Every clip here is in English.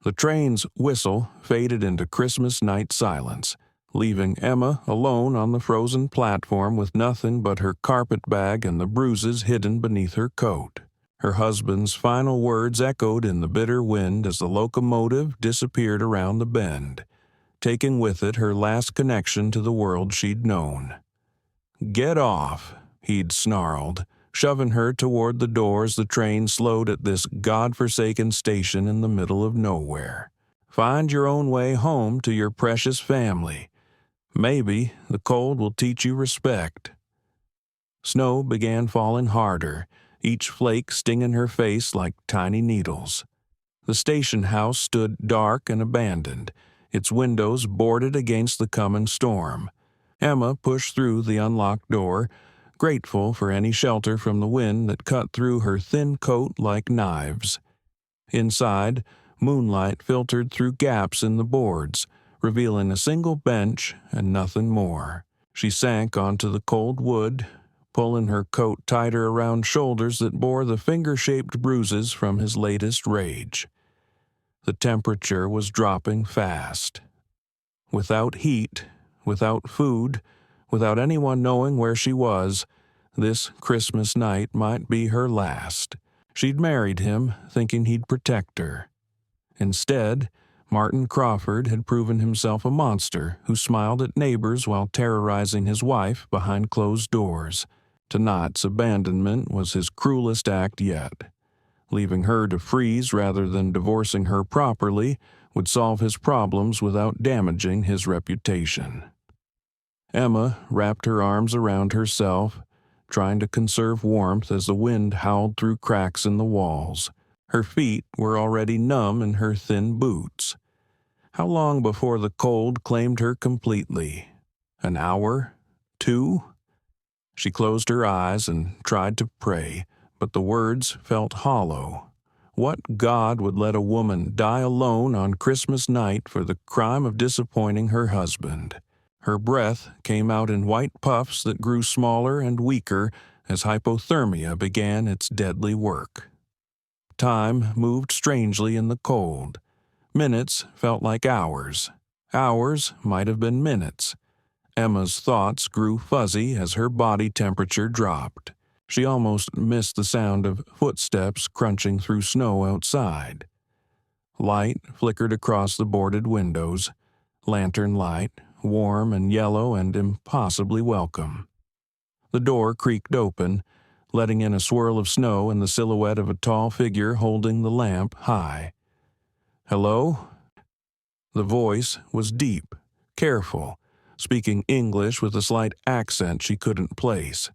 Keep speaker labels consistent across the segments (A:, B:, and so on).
A: The train's whistle faded into Christmas night silence, leaving Emma alone on the frozen platform with nothing but her carpet bag and the bruises hidden beneath her coat. Her husband's final words echoed in the bitter wind as the locomotive disappeared around the bend, taking with it her last connection to the world she'd known. "Get off," he'd snarled, shoving her toward the door as the train slowed at this godforsaken station in the middle of nowhere. "Find your own way home to your precious family. Maybe the cold will teach you respect." Snow began falling harder, each flake stinging her face like tiny needles. The station house stood dark and abandoned, its windows boarded against the coming storm. Emma pushed through the unlocked door, grateful for any shelter from the wind that cut through her thin coat like knives. Inside, moonlight filtered through gaps in the boards, revealing a single bench and nothing more. She sank onto the cold wood, pulling her coat tighter around shoulders that bore the finger-shaped bruises from his latest rage. The temperature was dropping fast. Without heat, without food, without anyone knowing where she was, this Christmas night might be her last. She'd married him, thinking he'd protect her. Instead, Martin Crawford had proven himself a monster who smiled at neighbors while terrorizing his wife behind closed doors. Tonight's abandonment was his cruelest act yet. Leaving her to freeze rather than divorcing her properly would solve his problems without damaging his reputation. Emma wrapped her arms around herself, trying to conserve warmth as the wind howled through cracks in the walls. Her feet were already numb in her thin boots. How long before the cold claimed her completely? An hour? 2? She closed her eyes and tried to pray, but the words felt hollow. What God would let a woman die alone on Christmas night for the crime of disappointing her husband? Her breath came out in white puffs that grew smaller and weaker as hypothermia began its deadly work. Time moved strangely in the cold. Minutes felt like hours. Hours might have been minutes. Emma's thoughts grew fuzzy as her body temperature dropped. She almost missed the sound of footsteps crunching through snow outside. Light flickered across the boarded windows, lantern light, warm and yellow and impossibly welcome. The door creaked open, letting in a swirl of snow and the silhouette of a tall figure holding the lamp high. "Hello?" The voice was deep, careful, speaking English with a slight accent she couldn't place.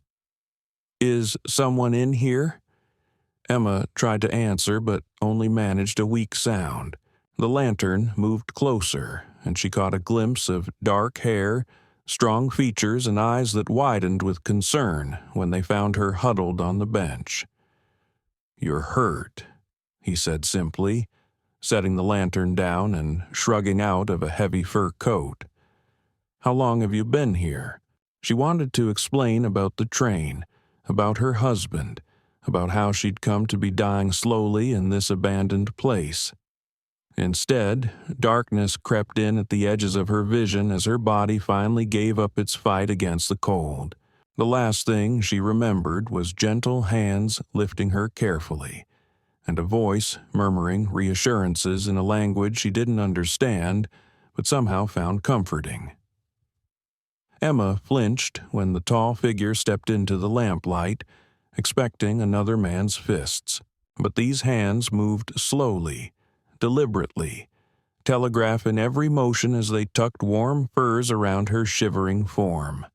A: "Is someone in here?" Emma tried to answer but only managed a weak sound. The lantern moved closer, and she caught a glimpse of dark hair, strong features, and eyes that widened with concern when they found her huddled on the bench. "You're hurt," he said simply, setting the lantern down and shrugging out of a heavy fur coat. "How long have you been here?" She wanted to explain about the train, about her husband, about how she'd come to be dying slowly in this abandoned place. Instead, darkness crept in at the edges of her vision as her body finally gave up its fight against the cold. The last thing she remembered was gentle hands lifting her carefully, and a voice murmuring reassurances in a language she didn't understand, but somehow found comforting. Emma flinched when the tall figure stepped into the lamplight, expecting another man's fists. But these hands moved slowly, deliberately, telegraph in every motion as they tucked warm furs around her shivering form.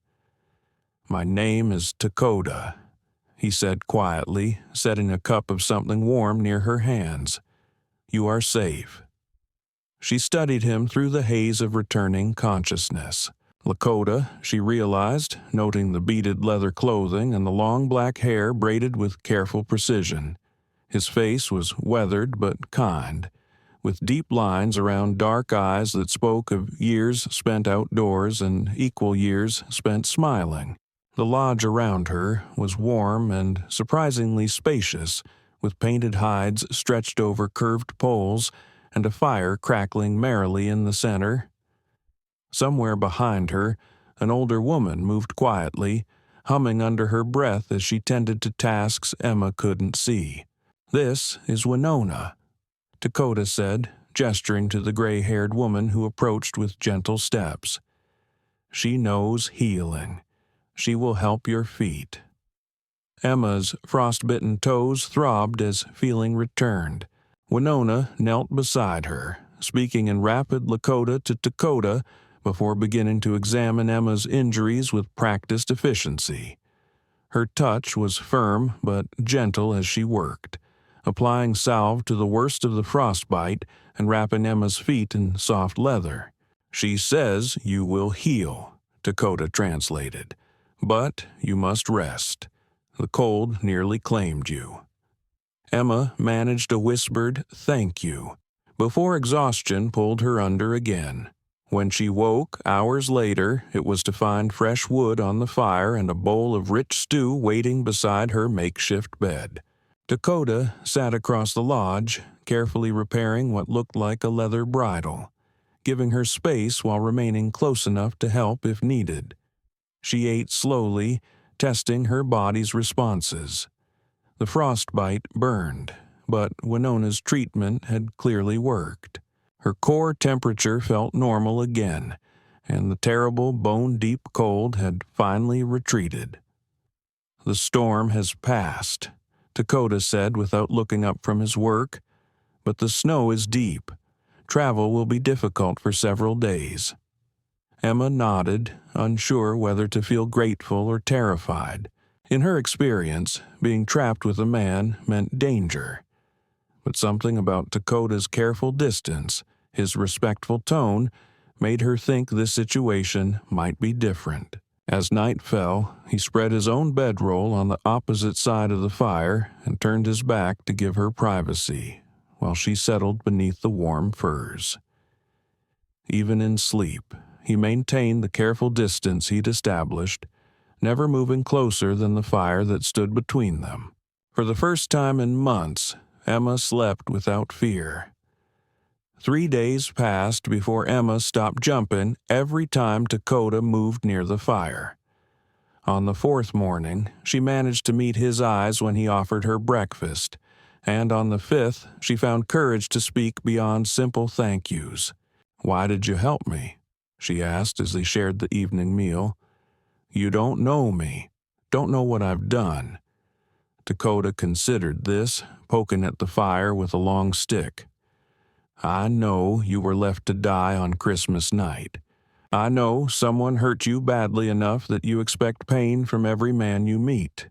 A: "My name is Lakota," he said quietly, setting a cup of something warm near her hands. "You are safe." She studied him through the haze of returning consciousness. Lakota, she realized, noting the beaded leather clothing and the long black hair braided with careful precision. His face was weathered but kind, with deep lines around dark eyes that spoke of years spent outdoors and equal years spent smiling. The lodge around her was warm and surprisingly spacious, with painted hides stretched over curved poles and a fire crackling merrily in the center. Somewhere behind her, an older woman moved quietly, humming under her breath as she tended to tasks Emma couldn't see. "This is Winona," Dakota said, gesturing to the gray-haired woman who approached with gentle steps. "She knows healing. She will help your feet." Emma's frostbitten toes throbbed as feeling returned. Winona knelt beside her, speaking in rapid Lakota to Dakota before beginning to examine Emma's injuries with practiced efficiency. Her touch was firm but gentle as she worked, applying salve to the worst of the frostbite and wrapping Emma's feet in soft leather. "She says you will heal," Dakota translated, "but you must rest. The cold nearly claimed you." Emma managed a whispered "thank you" before exhaustion pulled her under again. When she woke hours later, it was to find fresh wood on the fire and a bowl of rich stew waiting beside her makeshift bed. Dakota sat across the lodge, carefully repairing what looked like a leather bridle, giving her space while remaining close enough to help if needed. She ate slowly, testing her body's responses. The frostbite burned, but Winona's treatment had clearly worked. Her core temperature felt normal again, and the terrible bone-deep cold had finally retreated. "The storm has passed," Dakota said without looking up from his work, "but the snow is deep. Travel will be difficult for several days." Emma nodded, unsure whether to feel grateful or terrified. In her experience, being trapped with a man meant danger. But something about Dakota's careful distance, his respectful tone, made her think this situation might be different. As night fell, he spread his own bedroll on the opposite side of the fire and turned his back to give her privacy, while she settled beneath the warm furs. Even in sleep, he maintained the careful distance he'd established, never moving closer than the fire that stood between them. For the first time in months, Emma slept without fear. 3 days passed before Emma stopped jumping every time Dakota moved near the fire. On the 4th morning, she managed to meet his eyes when he offered her breakfast, and on the 5th, she found courage to speak beyond simple thank yous. "Why did you help me?" she asked as they shared the evening meal. "You don't know me, don't know what I've done." Dakota considered this, poking at the fire with a long stick. "I know you were left to die on Christmas night. I know someone hurt you badly enough that you expect pain from every man you meet.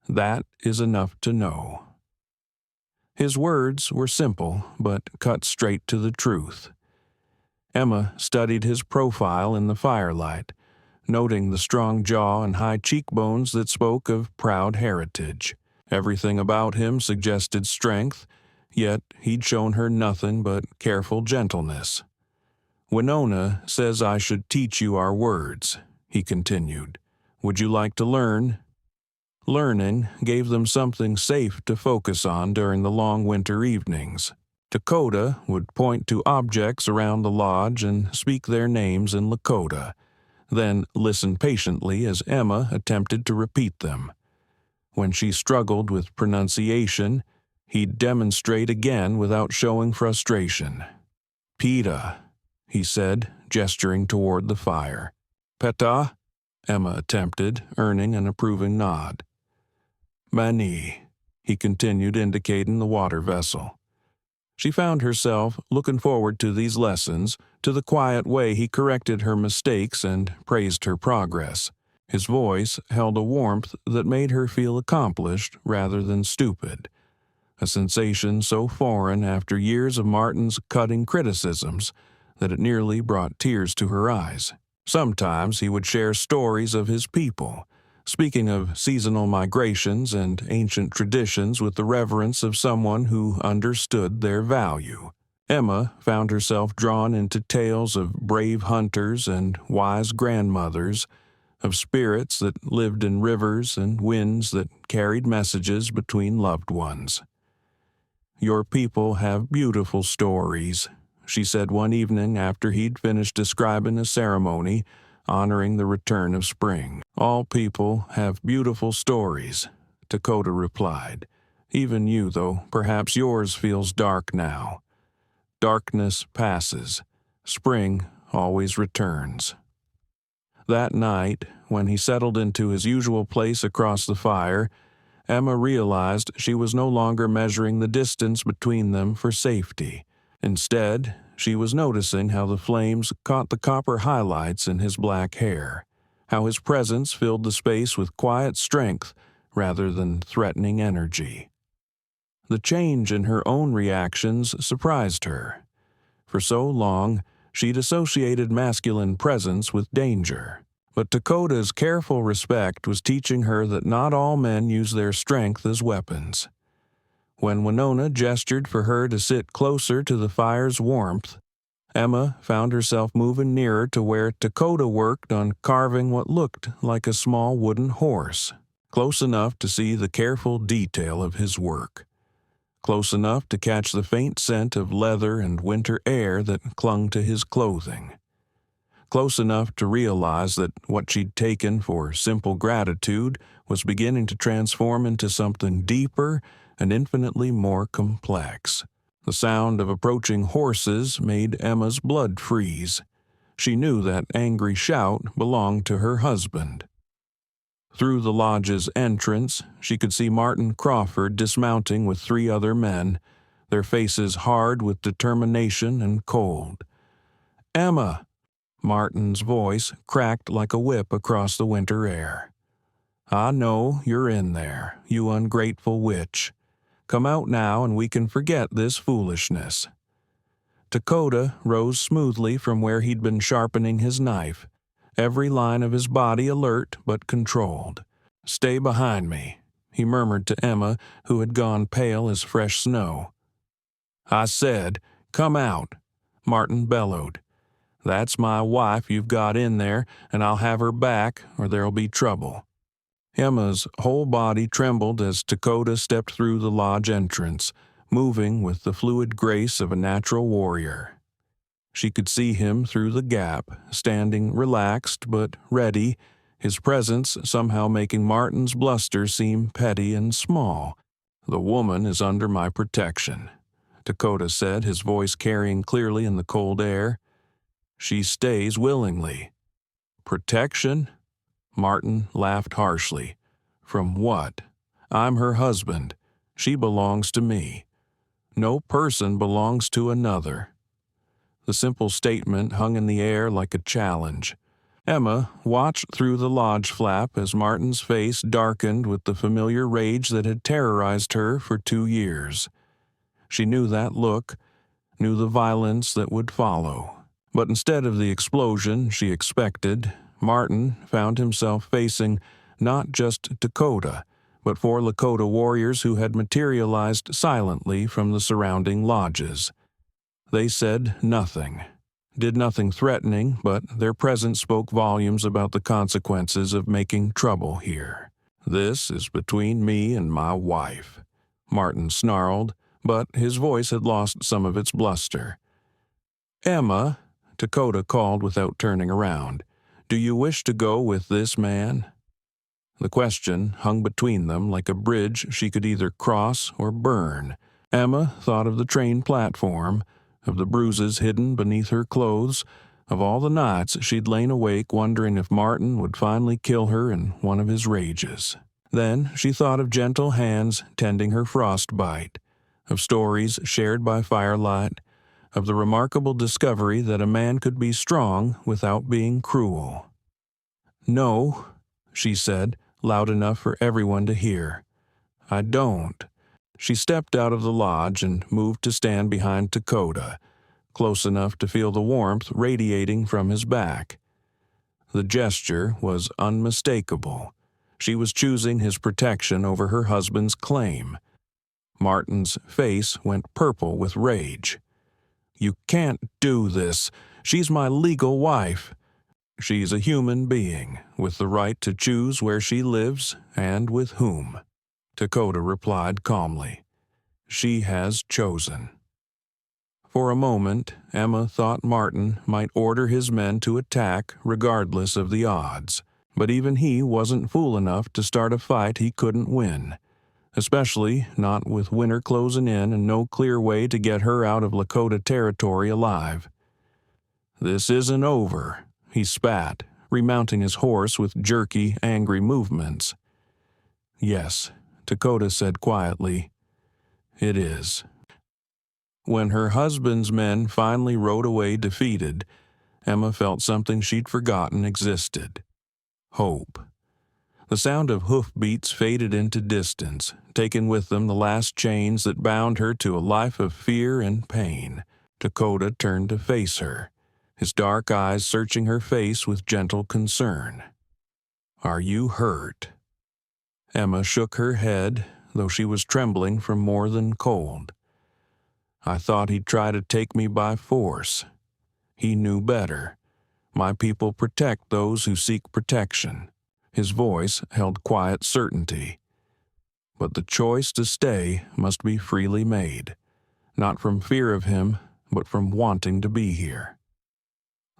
A: That is enough to know." His words were simple, but cut straight to the truth. Emma studied his profile in the firelight, noting the strong jaw and high cheekbones that spoke of proud heritage. Everything about him suggested strength, yet he'd shown her nothing but careful gentleness. "Winona says I should teach you our words," he continued. "Would you like to learn?" Learning gave them something safe to focus on during the long winter evenings. Dakota would point to objects around the lodge and speak their names in Lakota, then listen patiently as Emma attempted to repeat them. When she struggled with pronunciation, he'd demonstrate again without showing frustration. "Peta," he said, gesturing toward the fire. "Peta," Emma attempted, earning an approving nod. "Mani," he continued, indicating the water vessel. She found herself looking forward to these lessons, to the quiet way he corrected her mistakes and praised her progress. His voice held a warmth that made her feel accomplished rather than stupid, a sensation so foreign after years of Martin's cutting criticisms that it nearly brought tears to her eyes. Sometimes he would share stories of his people, speaking of seasonal migrations and ancient traditions with the reverence of someone who understood their value. Emma found herself drawn into tales of brave hunters and wise grandmothers, of spirits that lived in rivers and winds that carried messages between loved ones. "Your people have beautiful stories," she said one evening after he'd finished describing a ceremony honoring the return of spring. "All people have beautiful stories," Dakota replied. "Even you, though perhaps yours feels dark now. Darkness passes. Spring always returns." That night, when he settled into his usual place across the fire, Emma realized she was no longer measuring the distance between them for safety. Instead, she was noticing how the flames caught the copper highlights in his black hair, how his presence filled the space with quiet strength rather than threatening energy. The change in her own reactions surprised her. For so long, she'd associated masculine presence with danger. But Dakota's careful respect was teaching her that not all men use their strength as weapons. When Winona gestured for her to sit closer to the fire's warmth, Emma found herself moving nearer to where Dakota worked on carving what looked like a small wooden horse, close enough to see the careful detail of his work, close enough to catch the faint scent of leather and winter air that clung to his clothing, close enough to realize that what she'd taken for simple gratitude was beginning to transform into something deeper and infinitely more complex. The sound of approaching horses made Emma's blood freeze. She knew that angry shout belonged to her husband. Through the lodge's entrance, she could see Martin Crawford dismounting with 3 other men, their faces hard with determination and cold. "Emma!" Martin's voice cracked like a whip across the winter air. "I know you're in there, you ungrateful witch. Come out now and we can forget this foolishness." Dakota rose smoothly from where he'd been sharpening his knife, every line of his body alert but controlled. "Stay behind me," he murmured to Emma, who had gone pale as fresh snow. "I said, come out," Martin bellowed. "That's my wife you've got in there, and I'll have her back or there'll be trouble." Emma's whole body trembled as Dakota stepped through the lodge entrance, moving with the fluid grace of a natural warrior. She could see him through the gap, standing relaxed but ready, his presence somehow making Martin's bluster seem petty and small. "The woman is under my protection," Dakota said, his voice carrying clearly in the cold air. "She stays willingly." "Protection?" Martin laughed harshly. "From what? I'm her husband. She belongs to me. No person belongs to another." The simple statement hung in the air like a challenge. Emma watched through the lodge flap as Martin's face darkened with the familiar rage that had terrorized her for 2 years. She knew that look, knew the violence that would follow. But instead of the explosion she expected, Martin found himself facing not just Dakota, but 4 Lakota warriors who had materialized silently from the surrounding lodges. They said nothing, did nothing threatening, but their presence spoke volumes about the consequences of making trouble here. "This is between me and my wife," Martin snarled, but his voice had lost some of its bluster. "Emma," Dakota called without turning around, "do you wish to go with this man?" The question hung between them like a bridge she could either cross or burn. Emma thought of the train platform, of the bruises hidden beneath her clothes, of all the nights she'd lain awake wondering if Martin would finally kill her in one of his rages. Then she thought of gentle hands tending her frostbite, of stories shared by firelight, of the remarkable discovery that a man could be strong without being cruel. "No," she said, loud enough for everyone to hear. "I don't." She stepped out of the lodge and moved to stand behind Dakota, close enough to feel the warmth radiating from his back. The gesture was unmistakable. She was choosing his protection over her husband's claim. Martin's face went purple with rage. "You can't do this. She's my legal wife." "She's a human being, with the right to choose where she lives and with whom," Dakota replied calmly. she has chosen. For a moment, Emma thought Martin might order his men to attack regardless of the odds, but even he wasn't fool enough to start a fight he couldn't win, especially not with winter closing in and no clear way to get her out of Lakota territory alive. "This isn't over," he spat, remounting his horse with jerky, angry movements. "Yes," Dakota said quietly, "it is." When her husband's men finally rode away defeated, Emma felt something she'd forgotten existed. Hope. The sound of hoofbeats faded into distance, taking with them the last chains that bound her to a life of fear and pain. Dakota turned to face her, his dark eyes searching her face with gentle concern. "Are you hurt?" Emma shook her head, though she was trembling from more than cold. "I thought he'd try to take me by force. He knew better. My people protect those who seek protection." His voice held quiet certainty. "But the choice to stay must be freely made, not from fear of him, but from wanting to be here."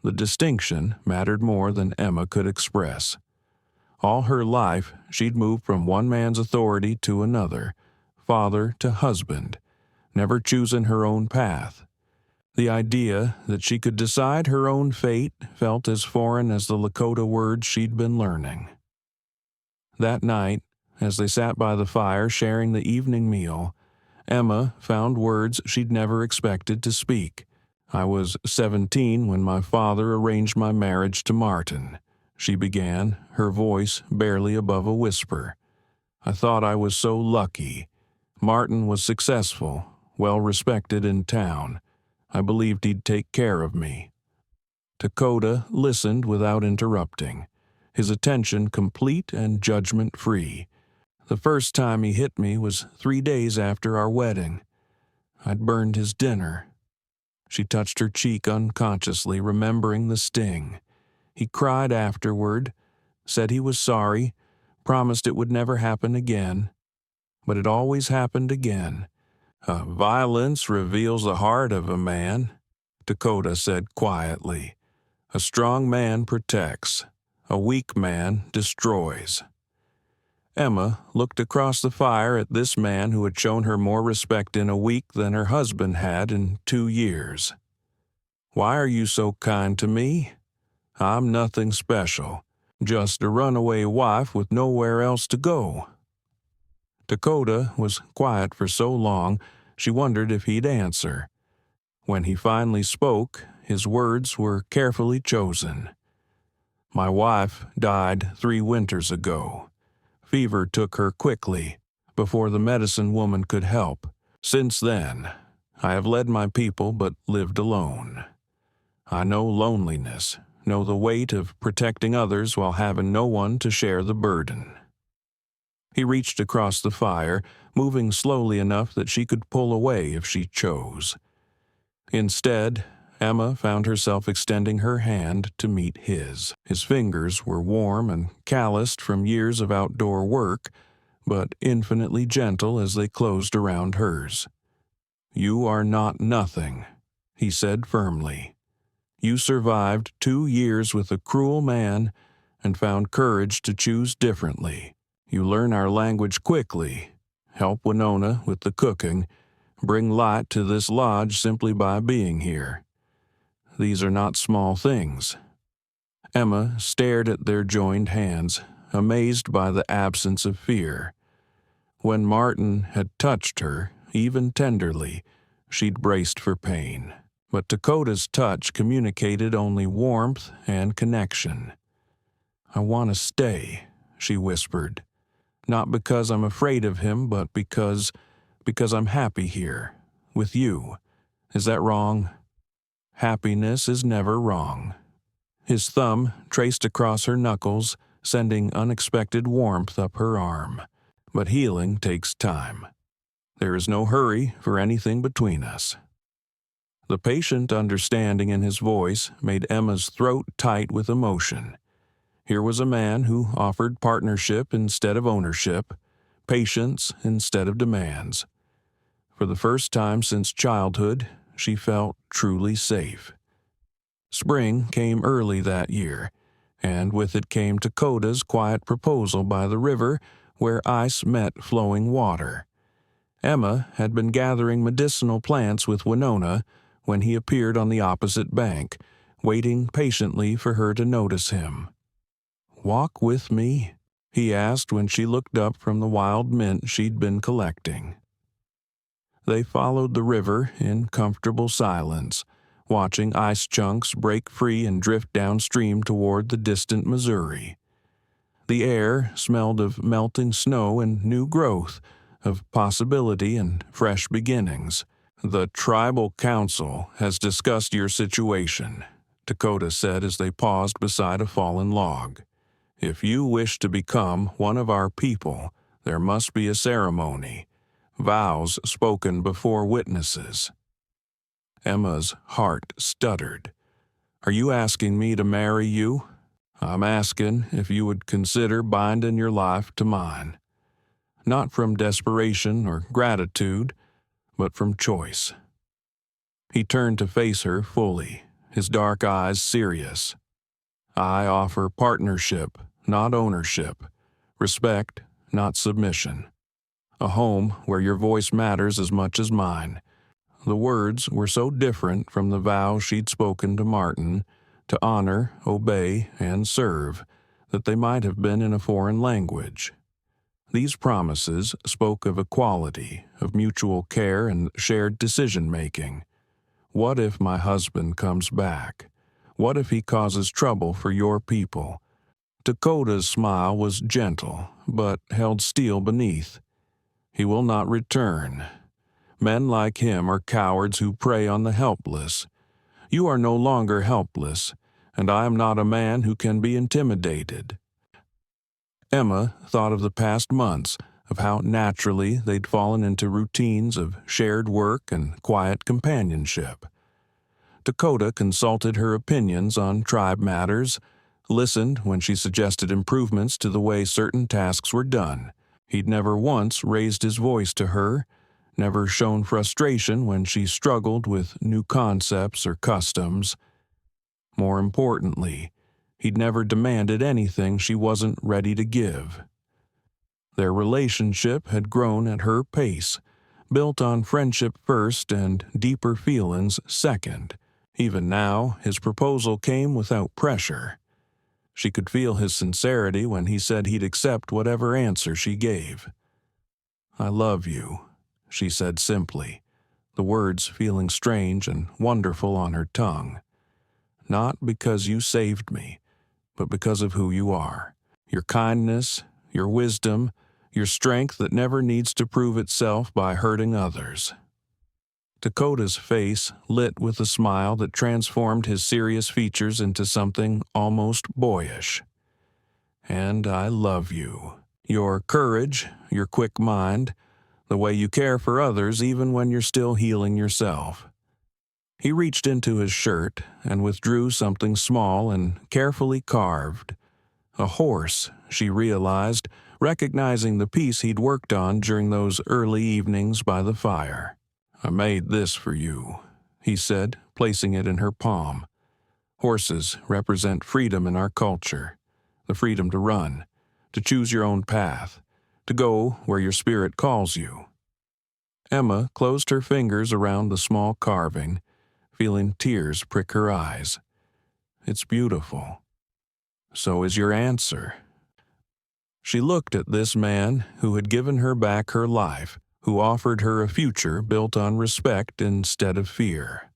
A: The distinction mattered more than Emma could express. All her life, she'd moved from one man's authority to another, father to husband, never choosing her own path. The idea that she could decide her own fate felt as foreign as the Lakota words she'd been learning. That night, as they sat by the fire sharing the evening meal, Emma found words she'd never expected to speak. "I was 17 when my father arranged my marriage to Martin," she began, her voice barely above a whisper. "I thought I was so lucky. Martin was successful, well respected in town. I believed he'd take care of me." Dakota listened without interrupting, his attention complete and judgment-free. "The first time he hit me was 3 days after our wedding. I'd burned his dinner." She touched her cheek unconsciously, remembering the sting. "He cried afterward, said he was sorry, promised it would never happen again. But it always happened again. Violence reveals the heart of a man," Dakota said quietly. "A strong man protects. A weak man destroys." Emma looked across the fire at this man who had shown her more respect in a week than her husband had in 2 years. "Why are you so kind to me? I'm nothing special, just a runaway wife with nowhere else to go." Dakota was quiet for so long, she wondered if he'd answer. When he finally spoke, his words were carefully chosen. "My wife died 3 winters ago. Fever took her quickly, before the medicine woman could help. Since then, I have led my people but lived alone. I know loneliness, know the weight of protecting others while having no one to share the burden." He reached across the fire, moving slowly enough that she could pull away if she chose. Instead, Emma found herself extending her hand to meet his. His fingers were warm and calloused from years of outdoor work, but infinitely gentle as they closed around hers. "You are not nothing," he said firmly. "You survived 2 years with a cruel man and found courage to choose differently. You learn our language quickly, help Winona with the cooking, bring light to this lodge simply by being here. These are not small things." Emma stared at their joined hands, amazed by the absence of fear. When Martin had touched her, even tenderly, she'd braced for pain. But Dakota's touch communicated only warmth and connection. "I want to stay," she whispered. "Not because I'm afraid of him, but because I'm happy here, with you. Is that wrong?" "Happiness is never wrong." His thumb traced across her knuckles, sending unexpected warmth up her arm. "But healing takes time. There is no hurry for anything between us." The patient understanding in his voice made Emma's throat tight with emotion. Here was a man who offered partnership instead of ownership, patience instead of demands. For the first time since childhood, she felt truly safe. Spring came early that year, and with it came Dakota's quiet proposal by the river where ice met flowing water. Emma had been gathering medicinal plants with Winona when he appeared on the opposite bank, waiting patiently for her to notice him. "Walk with me?" he asked when she looked up from the wild mint she'd been collecting. They followed the river in comfortable silence, watching ice chunks break free and drift downstream toward the distant Missouri. The air smelled of melting snow and new growth, of possibility and fresh beginnings. "The tribal council has discussed your situation," Dakota said as they paused beside a fallen log. "If you wish to become one of our people, there must be a ceremony, vows spoken before witnesses." Emma's heart stuttered. "Are you asking me to marry you?" "I'm asking if you would consider binding your life to mine. Not from desperation or gratitude, but from choice." He turned to face her fully, his dark eyes serious. "I offer partnership, not ownership. Respect, not submission. A home where your voice matters as much as mine." The words were so different from the vow she'd spoken to Martin, to honor, obey, and serve, that they might have been in a foreign language. These promises spoke of equality, of mutual care and shared decision-making. What if my husband comes back? What if he causes trouble for your people? Dakota's smile was gentle, but held steel beneath. "He will not return. Men like him are cowards who prey on the helpless. You are no longer helpless, and I am not a man who can be intimidated." Emma thought of the past months, of how naturally they'd fallen into routines of shared work and quiet companionship. Dakota consulted her opinions on tribe matters, listened when she suggested improvements to the way certain tasks were done. He'd never once raised his voice to her, never shown frustration when she struggled with new concepts or customs. More importantly, he'd never demanded anything she wasn't ready to give. Their relationship had grown at her pace, built on friendship first and deeper feelings second. Even now, his proposal came without pressure. She could feel his sincerity when he said he'd accept whatever answer she gave. "I love you," she said simply, the words feeling strange and wonderful on her tongue. "Not because you saved me, but because of who you are. Your kindness, your wisdom, your strength that never needs to prove itself by hurting others." Dakota's face lit with a smile that transformed his serious features into something almost boyish. "And I love you. Your courage, your quick mind, the way you care for others even when you're still healing yourself." He reached into his shirt and withdrew something small and carefully carved. A horse, she realized, recognizing the piece he'd worked on during those early evenings by the fire. "I made this for you," he said, placing it in her palm. "Horses represent freedom in our culture, the freedom to run, to choose your own path, to go where your spirit calls you." Emma closed her fingers around the small carving, feeling tears prick her eyes. "It's beautiful. So is your answer." She looked at this man who had given her back her life, who offered her a future built on respect instead of fear.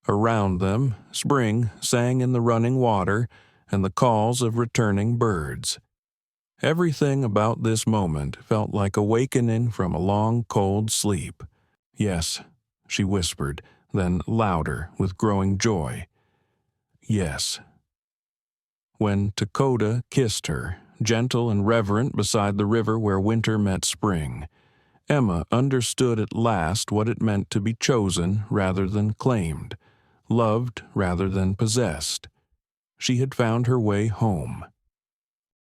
A: Around them, spring sang in the running water and the calls of returning birds. Everything about this moment felt like awakening from a long, cold sleep. "Yes," she whispered, then louder with growing joy. "Yes." When Dakota kissed her, gentle and reverent beside the river where winter met spring, Emma understood at last what it meant to be chosen rather than claimed, loved rather than possessed. She had found her way home.